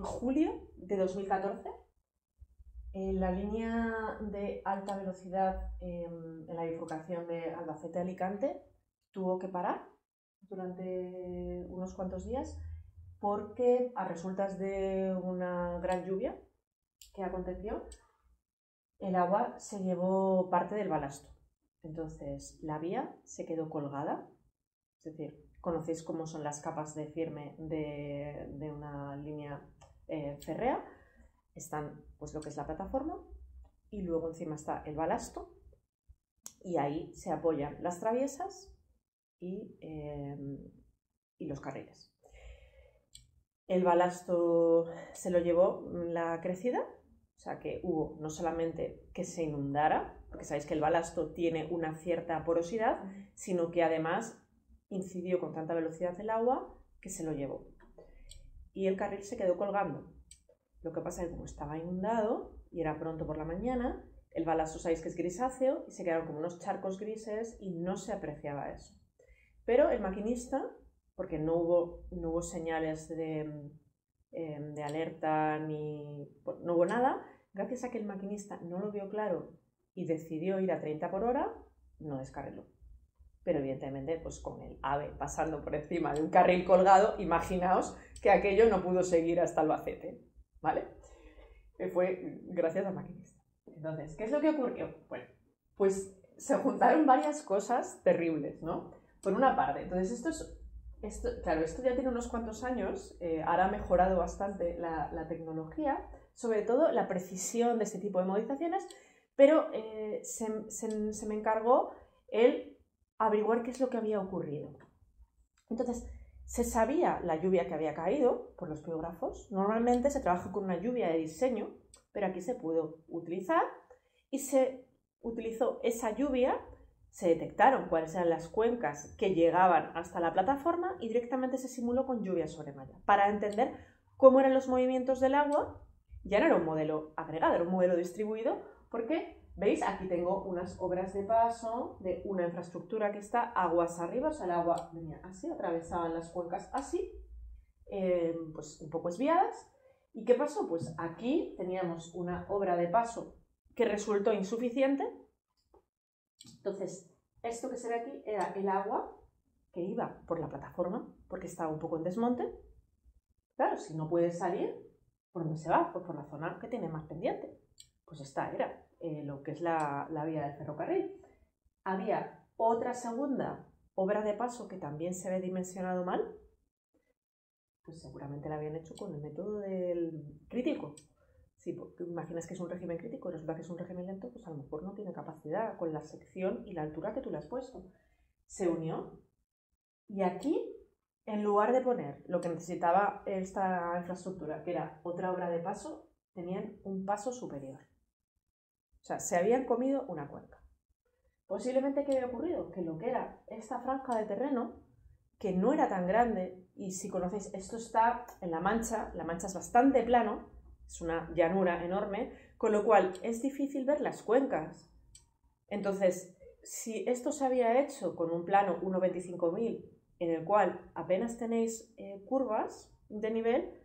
en julio de 2014, la línea de alta velocidad en la bifurcación de Albacete-Alicante tuvo que parar durante unos cuantos días porque a resultas de una gran lluvia que aconteció, el agua se llevó parte del balasto. Entonces la vía se quedó colgada, es decir, conocéis cómo son las capas de firme de una línea férrea. Están pues lo que es la plataforma y luego encima está el balasto y ahí se apoyan las traviesas y los carriles. El balasto se lo llevó la crecida, o sea que hubo no solamente que se inundara, porque sabéis que el balasto tiene una cierta porosidad, sino que además incidió con tanta velocidad el agua que se lo llevó. Y el carril se quedó colgando. Lo que pasa es que como estaba inundado y era pronto por la mañana, el balasto sabéis que es grisáceo y se quedaron como unos charcos grises y no se apreciaba eso. Pero el maquinista, porque no hubo señales de alerta no hubo nada, gracias a que el maquinista no lo vio claro y decidió ir a 30 por hora, no descarriló. Pero evidentemente, pues con el AVE pasando por encima de un carril colgado, imaginaos que aquello no pudo seguir hasta Albacete. ¿Vale? Fue gracias al maquinista. Entonces, ¿qué es lo que ocurrió? Bueno, pues se juntaron varias cosas terribles, ¿no? Por una parte, entonces esto ya tiene unos cuantos años, ahora ha mejorado bastante la tecnología, sobre todo la precisión de este tipo de movilizaciones, pero se me encargó el averiguar qué es lo que había ocurrido. Entonces, se sabía la lluvia que había caído por los biógrafos. Normalmente se trabaja con una lluvia de diseño, pero aquí se pudo utilizar y se utilizó esa lluvia, se detectaron cuáles eran las cuencas que llegaban hasta la plataforma y directamente se simuló con lluvia sobre malla para entender cómo eran los movimientos del agua. Ya no era un modelo agregado, era un modelo distribuido porque, ¿veis? Aquí tengo unas obras de paso de una infraestructura que está aguas arriba, o sea, el agua venía así, atravesaban las cuencas así, pues un poco esviadas. ¿Y qué pasó? Pues aquí teníamos una obra de paso que resultó insuficiente. Entonces, esto que se ve aquí era el agua que iba por la plataforma, porque estaba un poco en desmonte. Claro, si no puede salir, ¿por dónde se va? Pues por la zona que tiene más pendiente. Pues esta era lo que es la vía del ferrocarril. Había otra segunda obra de paso que también se ve dimensionado mal, pues seguramente la habían hecho con el método del crítico. Si imaginas que es un régimen crítico y resulta que es un régimen lento, pues a lo mejor no tiene capacidad con la sección y la altura que tú le has puesto. Se unió y aquí, en lugar de poner lo que necesitaba esta infraestructura, que era otra obra de paso, tenían un paso superior. O sea, se habían comido una cuenca. Posiblemente, ¿qué había ocurrido? Que lo que era esta franja de terreno, que no era tan grande, y si conocéis, esto está en La Mancha es bastante plano, es una llanura enorme, con lo cual es difícil ver las cuencas. Entonces, si esto se había hecho con un plano 1.25.000, en el cual apenas tenéis curvas de nivel,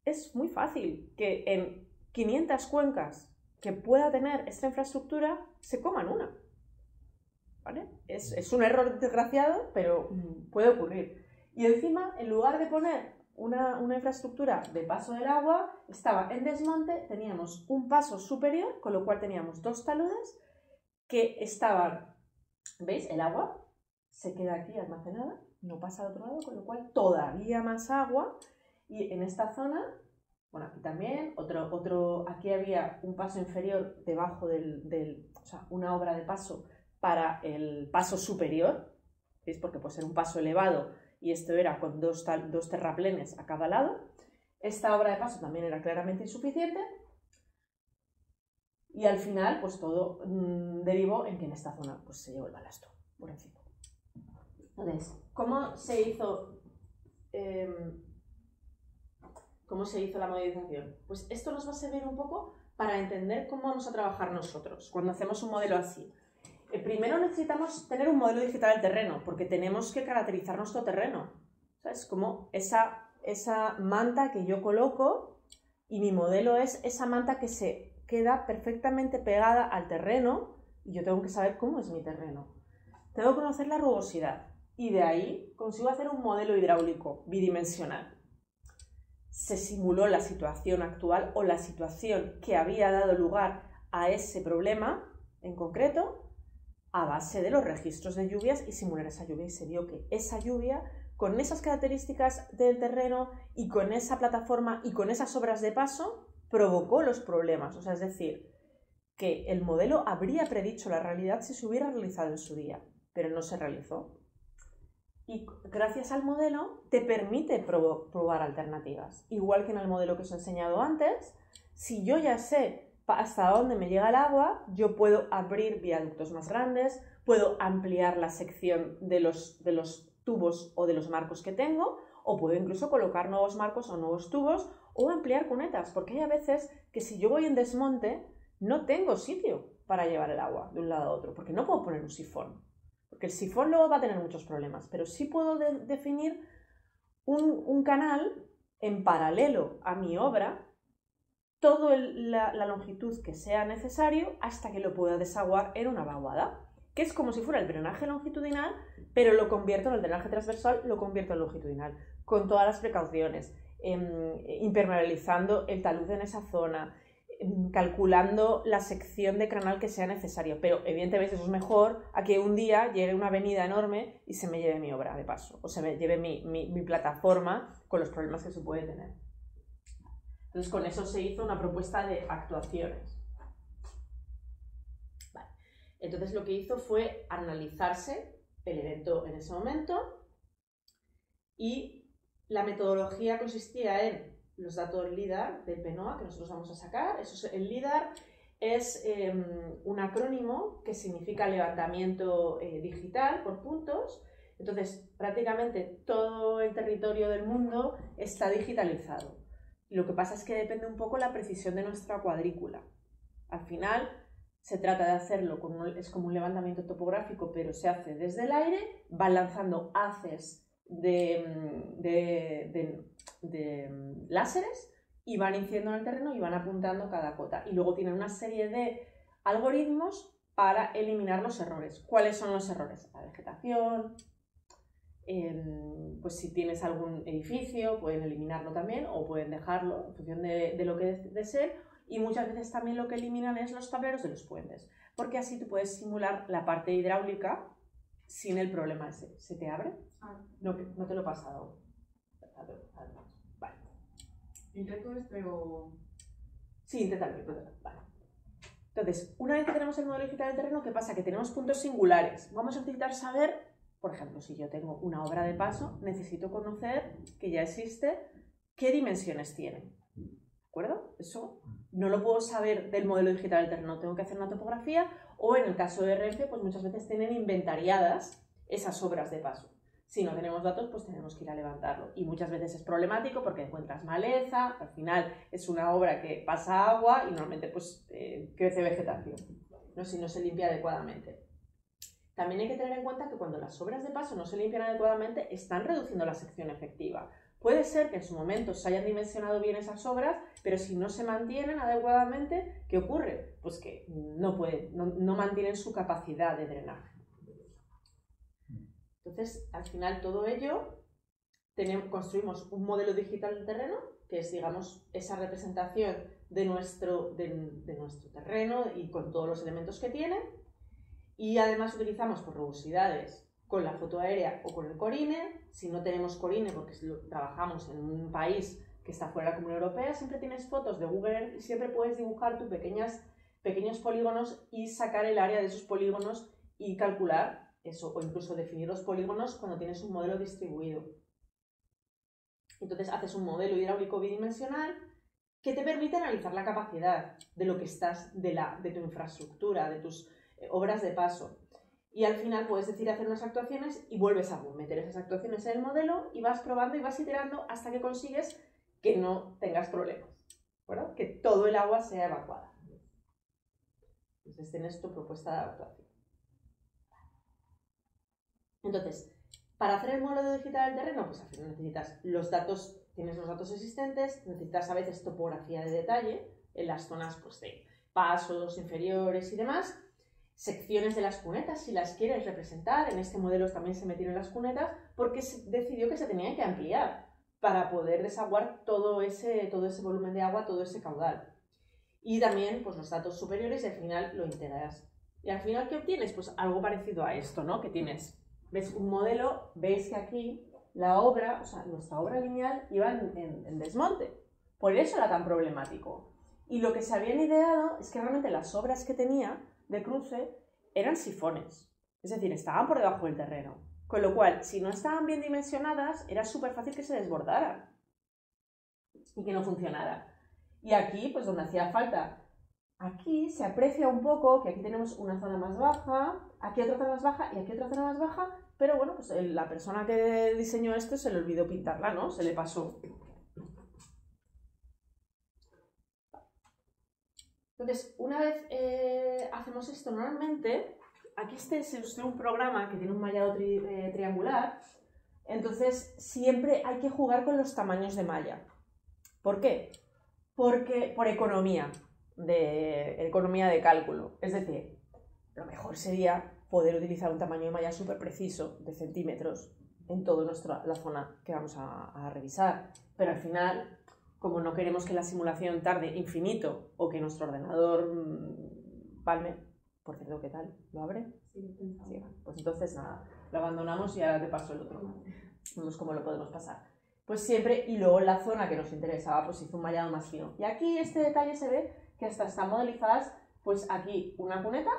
es muy fácil que en 500 cuencas que pueda tener esta infraestructura se coman una. ¿Vale? Es un error desgraciado, pero puede ocurrir. Y encima, en lugar de poner una infraestructura de paso del agua, estaba en desmonte, teníamos un paso superior, con lo cual teníamos dos taludes que estaban, ¿veis? El agua se queda aquí almacenada, no pasa al otro lado, con lo cual todavía más agua. Y en esta zona, bueno, aquí también, aquí había un paso inferior debajo o sea, una obra de paso para el paso superior, ¿veis? Porque puede ser un paso elevado y esto era con dos terraplenes a cada lado. Esta obra de paso también era claramente insuficiente y al final pues todo derivó en que en esta zona pues se llevó el balasto por encima. Entonces, ¿cómo se hizo la movilización? Pues esto nos va a servir un poco para entender cómo vamos a trabajar nosotros cuando hacemos un modelo así. Primero necesitamos tener un modelo digital del terreno, porque tenemos que caracterizar nuestro terreno. ¿Sabes? Como esa esa manta que yo coloco y mi modelo es esa manta que se queda perfectamente pegada al terreno y yo tengo que saber cómo es mi terreno. Tengo que conocer la rugosidad y de ahí consigo hacer un modelo hidráulico bidimensional. Se simuló la situación actual o la situación que había dado lugar a ese problema en concreto a base de los registros de lluvias y simular esa lluvia, y se vio que esa lluvia, con esas características del terreno y con esa plataforma y con esas obras de paso, provocó los problemas. O sea, es decir, que el modelo habría predicho la realidad si se hubiera realizado en su día, pero no se realizó. Y gracias al modelo te permite probar alternativas. Igual que en el modelo que os he enseñado antes, si yo ya sé hasta dónde me llega el agua, yo puedo abrir viaductos más grandes, puedo ampliar la sección de los tubos o de los marcos que tengo, o puedo incluso colocar nuevos marcos o nuevos tubos o ampliar cunetas, porque hay a veces que si yo voy en desmonte no tengo sitio para llevar el agua de un lado a otro, porque no puedo poner un sifón, porque el sifón luego va a tener muchos problemas, pero sí puedo definir un canal en paralelo a mi obra, toda la longitud que sea necesario hasta que lo pueda desaguar en una vaguada, que es como si fuera el drenaje longitudinal, pero lo convierto en el drenaje transversal, lo convierto en longitudinal, con todas las precauciones, impermeabilizando el talud en esa zona, calculando la sección de canal que sea necesario, pero evidentemente eso es mejor a que un día llegue una avenida enorme y se me lleve mi obra de paso, o se me lleve mi plataforma con los problemas que se puede tener. Entonces, con eso se hizo una propuesta de actuaciones. Vale. Entonces, lo que hizo fue analizarse el evento en ese momento y la metodología consistía en los datos LIDAR del PNOA que nosotros vamos a sacar. El LIDAR es un acrónimo que significa levantamiento digital por puntos. Entonces, prácticamente todo el territorio del mundo está digitalizado. Lo que pasa es que depende un poco la precisión de nuestra cuadrícula. Al final se trata de hacerlo, es como un levantamiento topográfico, pero se hace desde el aire, van lanzando haces de láseres y van incidiendo en el terreno y van apuntando cada cota. Y luego tienen una serie de algoritmos para eliminar los errores. ¿Cuáles son los errores? La vegetación. Pues si tienes algún edificio pueden eliminarlo también o pueden dejarlo en función de lo que deseen, y muchas veces también lo que eliminan es los tableros de los puentes, porque así tú puedes simular la parte hidráulica sin el problema ese. ¿Se te abre? No te lo he pasado. Vale. Intento pero... Sí, inténtalo. Vale. Entonces, una vez que tenemos el modelo digital del terreno, ¿qué pasa? Que tenemos puntos singulares. Vamos a necesitar saber. Por ejemplo, si yo tengo una obra de paso, necesito conocer que ya existe, qué dimensiones tiene. ¿De acuerdo? Eso no lo puedo saber del modelo digital del terreno, tengo que hacer una topografía, o en el caso de Renfe, pues muchas veces tienen inventariadas esas obras de paso. Si no tenemos datos, pues tenemos que ir a levantarlo. Y muchas veces es problemático porque encuentras maleza, al final es una obra que pasa agua y normalmente pues crece vegetación, ¿no? Si no se limpia adecuadamente. También hay que tener en cuenta que cuando las obras de paso no se limpian adecuadamente, están reduciendo la sección efectiva. Puede ser que en su momento se hayan dimensionado bien esas obras, pero si no se mantienen adecuadamente, ¿qué ocurre? Pues que no mantienen su capacidad de drenaje. Entonces, al final todo ello, construimos un modelo digital del terreno, que es, digamos, esa representación de nuestro terreno y con todos los elementos que tiene. Y además utilizamos por rugosidades con la foto aérea o con el Corine. Si no tenemos Corine, porque trabajamos en un país que está fuera de la Comunidad Europea, siempre tienes fotos de Google Earth y siempre puedes dibujar tus pequeños polígonos y sacar el área de esos polígonos y calcular eso, o incluso definir los polígonos cuando tienes un modelo distribuido. Entonces haces un modelo hidráulico bidimensional que te permite analizar la capacidad de lo que estás, de tu infraestructura, de tus obras de paso, y al final puedes decidir hacer unas actuaciones y vuelves a meter esas actuaciones en el modelo y vas probando y vas iterando hasta que consigues que no tengas problemas, ¿verdad? Que todo el agua sea evacuada. Entonces tienes tu propuesta de actuación. Entonces, para hacer el modelo digital del terreno, pues al final necesitas los datos, tienes los datos existentes, necesitas a veces topografía de detalle en las zonas pues, de pasos inferiores y demás, secciones de las cunetas si las quieres representar. En este modelo también se metieron las cunetas porque se decidió que se tenían que ampliar para poder desaguar todo ese volumen de agua, todo ese caudal. Y también pues, los datos superiores y al final lo integras. Y al final, ¿qué obtienes? Pues algo parecido a esto, ¿no? Que tienes, ves un modelo, ves que aquí la obra, o sea, nuestra obra lineal iba en desmonte. Por eso era tan problemático. Y lo que se habían ideado es que realmente las obras que tenía de cruce eran sifones. Es decir, estaban por debajo del terreno. Con lo cual, si no estaban bien dimensionadas, era súper fácil que se desbordaran y que no funcionara. Y aquí, pues donde hacía falta, aquí se aprecia un poco que aquí tenemos una zona más baja, aquí otra zona más baja y aquí otra zona más baja, pero bueno, pues la persona que diseñó esto se le olvidó pintarla, ¿no? Se le pasó. Entonces, una vez hacemos esto normalmente, aquí es un programa que tiene un mallado triangular, entonces siempre hay que jugar con los tamaños de malla. ¿Por qué? Porque por economía de cálculo. Es decir, lo mejor sería poder utilizar un tamaño de malla súper preciso de centímetros en toda la zona que vamos a revisar. Pero al final, como no queremos que la simulación tarde infinito o que nuestro ordenador palme, por cierto, ¿qué tal? ¿Lo abre? Sí, Pues entonces nada, lo abandonamos y ahora te paso el otro. Vemos cómo lo podemos pasar. Pues siempre, y luego la zona que nos interesaba, pues hizo un mallado más fino. Y aquí este detalle se ve que hasta están modelizadas, pues aquí una cuneta,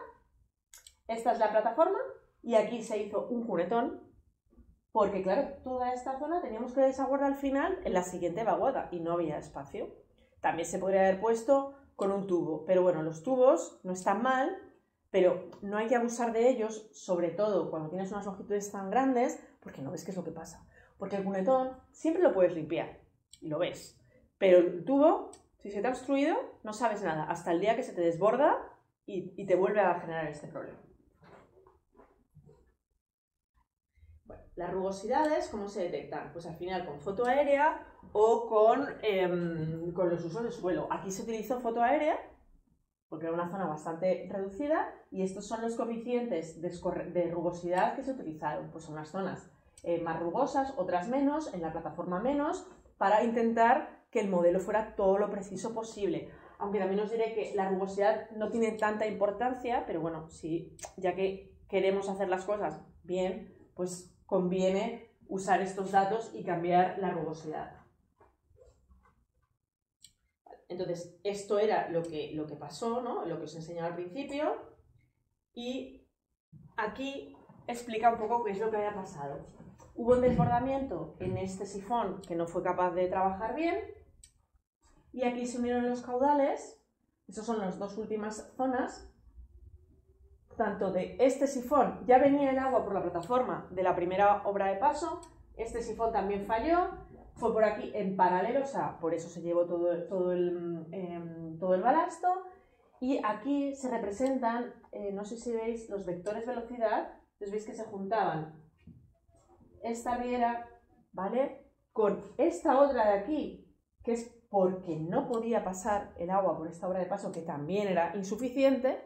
esta es la plataforma, y aquí se hizo un cunetón, porque claro, toda esta zona teníamos que desaguar al final en la siguiente vaguada, y no había espacio. También se podría haber puesto con un tubo, pero bueno, los tubos no están mal, pero no hay que abusar de ellos, sobre todo cuando tienes unas longitudes tan grandes, porque no ves qué es lo que pasa. Porque el cunetón siempre lo puedes limpiar, y lo ves. Pero el tubo, si se te ha obstruido, no sabes nada, hasta el día que se te desborda y te vuelve a generar este problema. Bueno, las rugosidades, ¿cómo se detectan? Pues al final con foto aérea o con los usos de suelo. Aquí se utilizó foto aérea, porque era una zona bastante reducida, y estos son los coeficientes de rugosidad que se utilizaron. Pues son unas zonas más rugosas, otras menos, en la plataforma menos, para intentar que el modelo fuera todo lo preciso posible. Aunque también os diré que la rugosidad no tiene tanta importancia, pero bueno, sí, ya que queremos hacer las cosas bien, pues conviene usar estos datos y cambiar la rugosidad. Entonces, esto era lo que pasó, ¿no? Lo que os enseñaba al principio, y aquí explica un poco qué es lo que había pasado. Hubo un desbordamiento en este sifón que no fue capaz de trabajar bien, y aquí se unieron los caudales. Esas son las dos últimas zonas. Tanto de este sifón, ya venía el agua por la plataforma de la primera obra de paso, este sifón también falló, fue por aquí en paralelo, o sea, por eso se llevó todo el balasto, y aquí se representan, no sé si veis, los vectores velocidad. Entonces veis que se juntaban esta riera, ¿vale?, con esta otra de aquí, que es porque no podía pasar el agua por esta obra de paso, que también era insuficiente.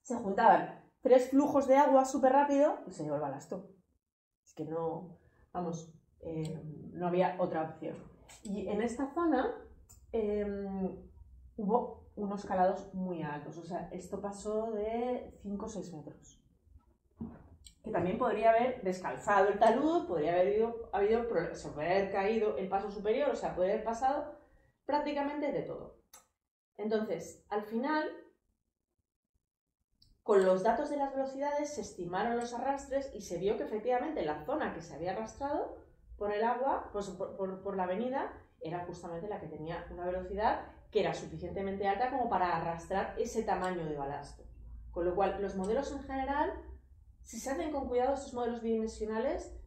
Se juntaban tres flujos de agua súper rápido y se llevó el balasto. Es que no, vamos, no había otra opción. Y en esta zona hubo unos calados muy altos, o sea, esto pasó de 5 o 6 metros. Que también podría haber descalzado el talud, podría haber caído el paso superior, o sea, podría haber pasado prácticamente de todo. Entonces, al final, con los datos de las velocidades se estimaron los arrastres y se vio que efectivamente la zona que se había arrastrado por el agua, pues por la avenida, era justamente la que tenía una velocidad que era suficientemente alta como para arrastrar ese tamaño de balasto. Con lo cual, los modelos en general, si se hacen con cuidado, estos modelos bidimensionales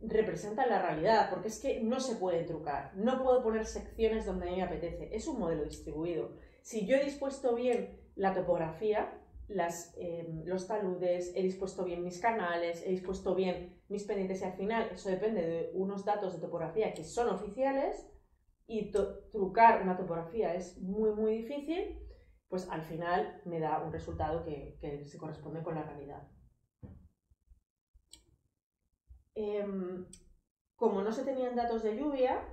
representan la realidad, porque es que no se puede trucar. No puedo poner secciones donde a mí me apetece. Es un modelo distribuido. Si yo he dispuesto bien la topografía, los taludes, he dispuesto bien mis canales, he dispuesto bien mis pendientes y al final eso depende de unos datos de topografía que son oficiales y trucar una topografía es muy difícil, pues al final me da un resultado que se corresponde con la realidad. Como no se tenían datos de lluvia,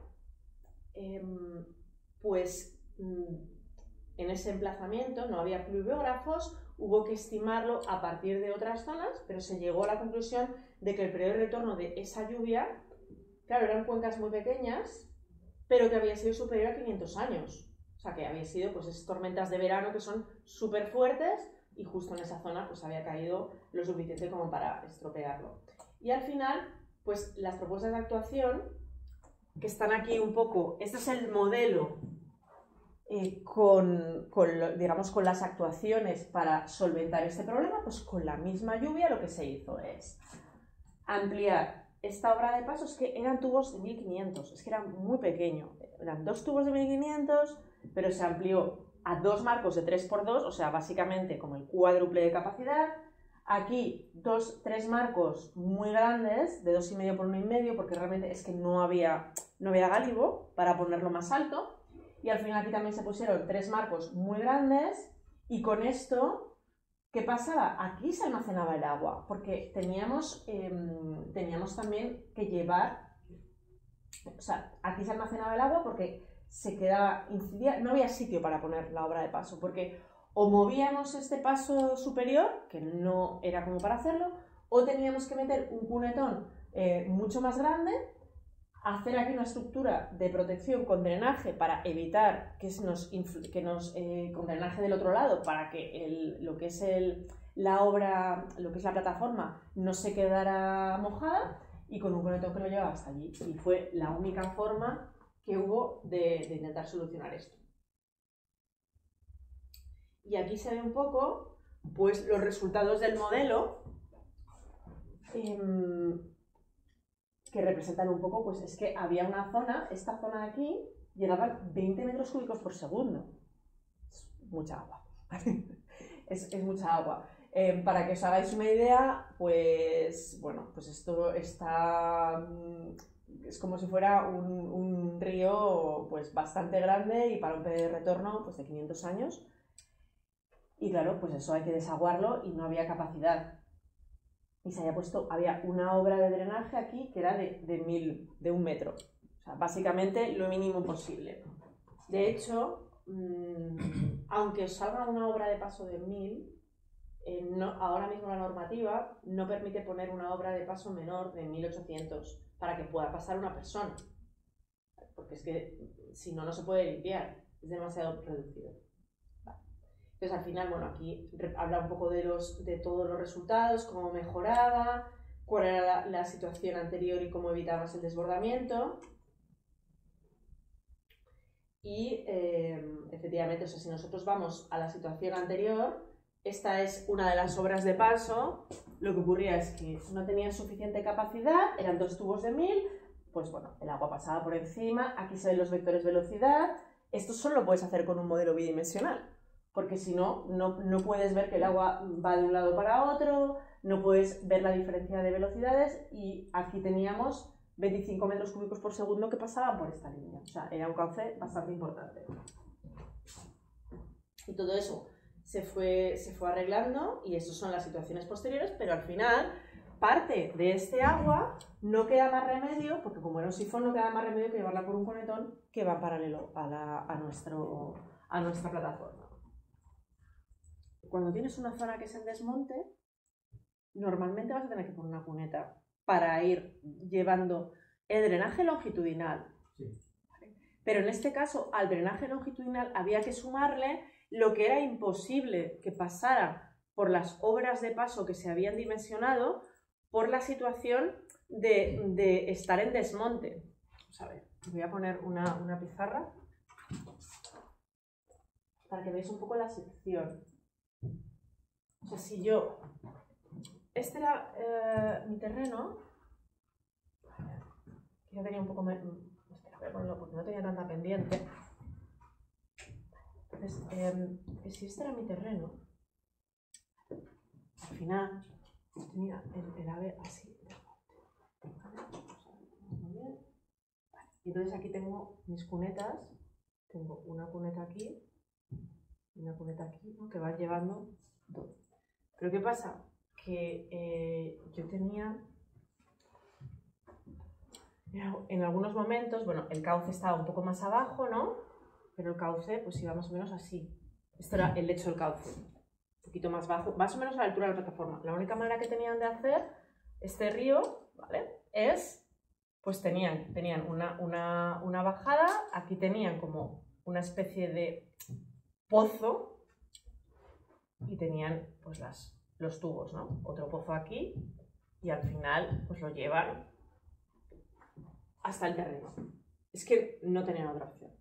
pues en ese emplazamiento no había pluviógrafos, hubo que estimarlo a partir de otras zonas, pero se llegó a la conclusión de que el periodo de retorno de esa lluvia, claro, eran cuencas muy pequeñas, pero que había sido superior a 500 años. O sea, que había sido pues esas tormentas de verano que son súper fuertes y justo en esa zona pues había caído lo suficiente como para estropearlo. Y al final, pues las propuestas de actuación, que están aquí un poco, este es el modelo digamos, con las actuaciones para solventar este problema, pues con la misma lluvia lo que se hizo es ampliar esta obra de paso, es que eran tubos de 1500, es que era muy pequeño, eran 2 tubos de 1500, pero se amplió a 2 marcos de 3×2, o sea, básicamente como el cuádruple de capacidad. Aquí 3 marcos muy grandes, de 2,5 por 1,5, porque realmente es que no había gálibo para ponerlo más alto. Y al final aquí también se pusieron 3 marcos muy grandes y con esto, ¿qué pasaba? Aquí se almacenaba el agua, porque teníamos también que llevar, o sea, aquí se almacenaba el agua porque se quedaba, incidía, no había sitio para poner la obra de paso, porque o movíamos este paso superior, que no era como para hacerlo, o teníamos que meter un cunetón mucho más grande, hacer aquí una estructura de protección con drenaje para evitar con drenaje del otro lado, para que lo que es la obra, lo que es la plataforma, no se quedara mojada, y con un conector que lo llevaba hasta allí. Y fue la única forma que hubo de intentar solucionar esto. Y aquí se ve un poco pues, los resultados del modelo, que representan un poco, pues es que había una zona, esta zona de aquí, llegaba 20 metros cúbicos por segundo. Es mucha agua. es mucha agua. Para que os hagáis una idea, pues bueno, pues esto está, es como si fuera un río pues bastante grande y para un periodo de retorno pues de 500 años. Y claro, pues eso hay que desaguarlo y no había capacidad. Y se había una obra de drenaje aquí que era de 1 metro. O sea, básicamente lo mínimo posible. De hecho, aunque os salga una obra de paso de 1000, ahora mismo la normativa no permite poner una obra de paso menor de 1800 para que pueda pasar una persona. Porque es que si no, no se puede limpiar. Es demasiado reducido. Entonces, al final, bueno, aquí habla un poco de todos los resultados, cómo mejoraba, cuál era la situación anterior y cómo evitabas el desbordamiento. Y, efectivamente, o sea, si nosotros vamos a la situación anterior, esta es una de las obras de paso. Lo que ocurría es que no tenían suficiente capacidad, eran 2 tubos de 1000, pues bueno, el agua pasaba por encima, aquí se ven los vectores velocidad. Esto solo lo puedes hacer con un modelo bidimensional, porque si no, no puedes ver que el agua va de un lado para otro, no puedes ver la diferencia de velocidades, y aquí teníamos 25 metros cúbicos por segundo que pasaban por esta línea. O sea, era un cauce bastante importante. Y todo eso se fue arreglando, y esas son las situaciones posteriores, pero al final, parte de este agua no queda más remedio, porque como era un sifón, no queda más remedio que llevarla por un conectón que va paralelo a nuestra plataforma. Cuando tienes una zona que es en desmonte, normalmente vas a tener que poner una cuneta para ir llevando el drenaje longitudinal. Sí. Pero en este caso, al drenaje longitudinal había que sumarle lo que era imposible que pasara por las obras de paso que se habían dimensionado por la situación de estar en desmonte. Vamos a ver, voy a poner una pizarra para que veáis un poco la sección. O sea, si yo... Este era mi terreno. Yo tenía un poco... Espera, voy a ponerlo porque no tenía tanta pendiente. Entonces, si este era mi terreno, al final tenía el ave así. Muy bien. Y entonces aquí tengo mis cunetas. Tengo una cuneta aquí y una cuneta aquí, ¿no? Que van llevando todo. Pero ¿qué pasa? Que yo tenía en algunos momentos, bueno, el cauce estaba un poco más abajo, ¿no? Pero el cauce pues iba más o menos así. Esto era el lecho del cauce, un poquito más bajo, más o menos a la altura de la plataforma. La única manera que tenían de hacer este río, ¿vale? Es, pues tenían una bajada, aquí tenían como una especie de pozo y tenían pues los tubos, ¿no? Otro pozo aquí y al final pues lo llevan hasta el terreno. Es que no tenían otra opción.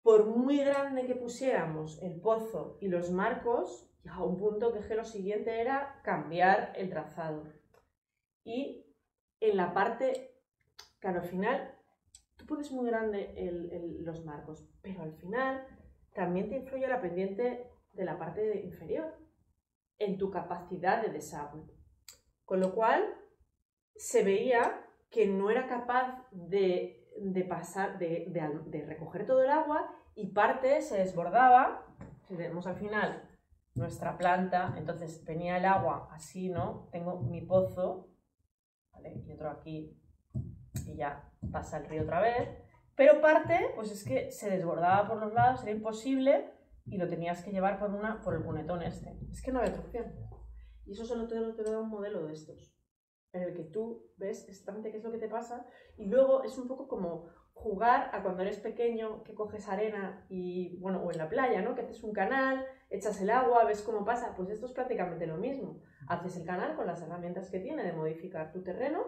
Por muy grande que pusiéramos el pozo y los marcos, llegaba un punto que lo siguiente era cambiar el trazado. Y en la parte, claro, al final, tú pones muy grande los marcos, pero al final también te influye la pendiente de la parte inferior en tu capacidad de desagüe. Con lo cual, se veía que no era capaz de recoger todo el agua y parte se desbordaba. Si vemos al final nuestra planta, entonces venía el agua así, ¿no? Tengo mi pozo, ¿vale? Y otro aquí y ya pasa el río otra vez. Pero parte, pues es que se desbordaba por los lados, era imposible y lo tenías que llevar por el cunetón este. Es que no había otra opción. Y eso solo te lo da un modelo de estos, en el que tú ves exactamente qué es lo que te pasa y luego es un poco como jugar a cuando eres pequeño, que coges arena y, bueno, o en la playa, ¿no? Que haces un canal, echas el agua, ves cómo pasa, pues esto es prácticamente lo mismo. Haces el canal con las herramientas que tiene de modificar tu terreno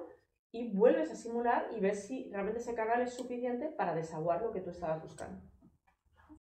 y vuelves a simular y ves si realmente ese canal es suficiente para desaguar lo que tú estabas buscando.